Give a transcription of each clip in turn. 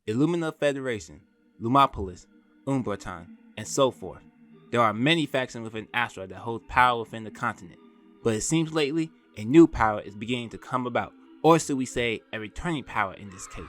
Illumina Federation, Lumopolis, Umbraton, and so forth. There are many factions within Astra that hold power within the continent, but it seems lately a new power is beginning to come about, or should we say a returning power in this case.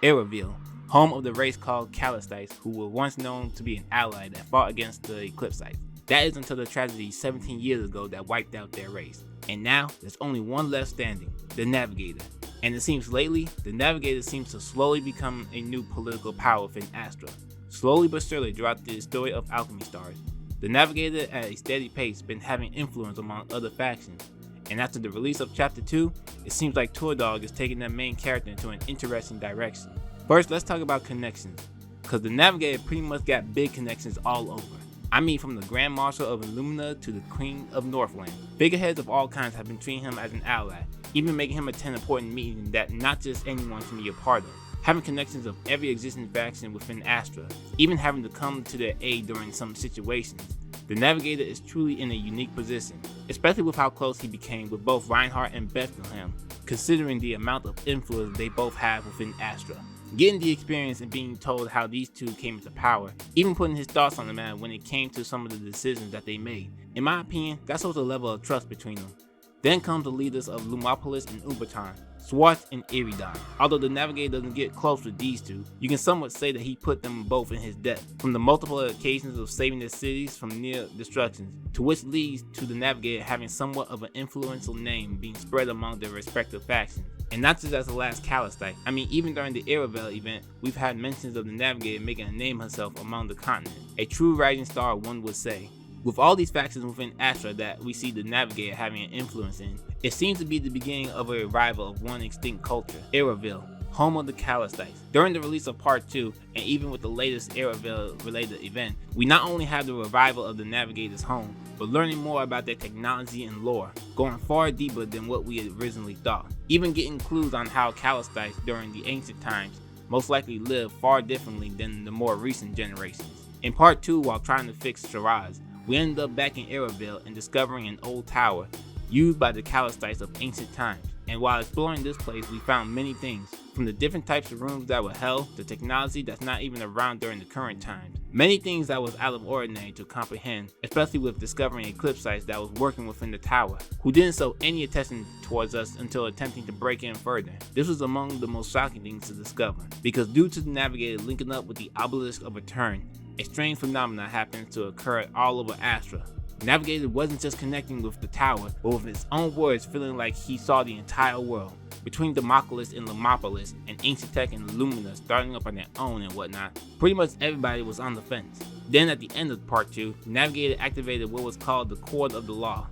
Eravil, home of the race called Callistites, who were once known to be an ally that fought against the Eclipsites. That is until the tragedy 17 years ago that wiped out their race. And now, there's only one left standing, the Navigator. And it seems lately, the Navigator seems to slowly become a new political power within Astra. Slowly but surely throughout the story of Alchemy stars, the Navigator at a steady pace been having influence among other factions. And after the release of Chapter 2, it seems like Tourdog is taking their main character into an interesting direction. First, let's talk about connections, cause the Navigator pretty much got big connections all over. I mean, from the Grand Marshal of Illumina to the Queen of Northland. Figureheads of all kinds have been treating him as an ally, even making him attend important meetings that not just anyone can be a part of. Having connections of every existing faction within Astra, even having to come to their aid during some situations. The Navigator is truly in a unique position, especially with how close he became with both Reinhardt and Bethlehem, considering the amount of influence they both have within Astra. Getting the experience and being told how these two came into power, even putting his thoughts on the matter when it came to some of the decisions that they made. In my opinion, that shows a level of trust between them. Then comes the leaders of Lumopolis and Umbraton, Swartz and Iridon. Although the Navigator doesn't get close with these two, you can somewhat say that he put them both in his debt, from the multiple occasions of saving their cities from near destruction, to which leads to the Navigator having somewhat of an influential name being spread among their respective factions. And not just as the last Callistite, I mean even during the Eravil event, we've had mentions of the Navigator making a name herself among the continent. A true rising star, one would say. With all these factions within Astra that we see the Navigator having an influence in, it seems to be the beginning of a revival of one extinct culture, Eravil, home of the Callistites. During the release of Part 2, and even with the latest Eravil related event, we not only have the revival of the Navigator's home, but learning more about their technology and lore, going far deeper than what we had originally thought. Even getting clues on how Callistites during the ancient times most likely lived far differently than the more recent generations. In Part 2, while trying to fix Shiraz, we end up back in Eravil and discovering an old tower used by the Callistites of ancient times. And while exploring this place, we found many things, from the different types of rooms that were held to technology that's not even around during the current times. Many things that was out of ordinary to comprehend, especially with discovering Eclipsites that was working within the tower, who didn't show any attention towards us until attempting to break in further. This was among the most shocking things to discover, because due to the Navigator linking up with the Obelisk of Return, a strange phenomenon happens to occur all over Astra. Navigator wasn't just connecting with the tower, but with his own words feeling like he saw the entire world. Between Demopolis and Lumopolis, and Ancient Tech and Illumina starting up on their own and whatnot, pretty much everybody was on the fence. Then at the end of Part 2, Navigator activated what was called the Cord of the Law,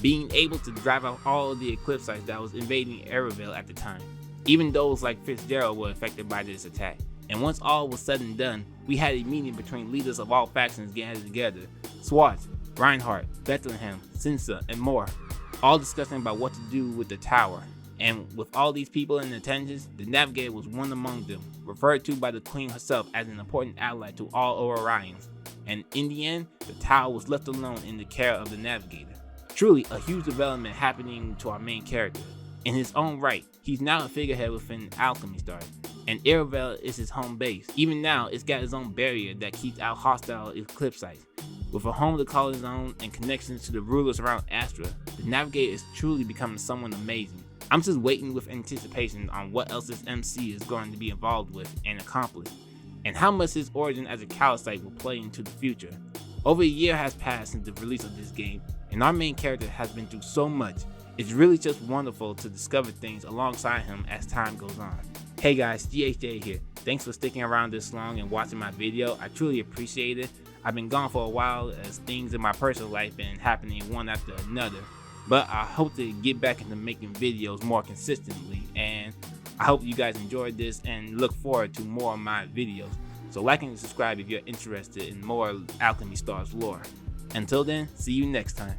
being able to drive out all of the Eclipsites that was invading Eravil at the time. Even those like Fitzgerald were affected by this attack. And once all was said and done, we had a meeting between leaders of all factions gathered together, Swartz, Reinhardt, Bethlehem, Sinsa, and more, all discussing about what to do with the tower. And with all these people in attendance, the Navigator was one among them, referred to by the Queen herself as an important ally to all Orions. And in the end, the tower was left alone in the care of the Navigator. Truly a huge development happening to our main character. In his own right, he's now a figurehead within Alchemy stars, and Eravil is his home base. Even now, it's got its own barrier that keeps out hostile Eclipsites. With a home to call his own and connections to the rulers around Astra, the Navigator is truly becoming someone amazing. I'm just waiting with anticipation on what else this MC is going to be involved with and accomplish, and how much his origin as a Callistite will play into the future. Over a year has passed since the release of this game, and our main character has been through so much. It's really just wonderful to discover things alongside him as time goes on. Hey guys, GHJ here. Thanks for sticking around this long and watching my video. I truly appreciate it. I've been gone for a while as things in my personal life been happening one after another, but I hope to get back into making videos more consistently, and I hope you guys enjoyed this and look forward to more of my videos. So like and subscribe if you're interested in more Alchemy Stars lore. Until then, see you next time.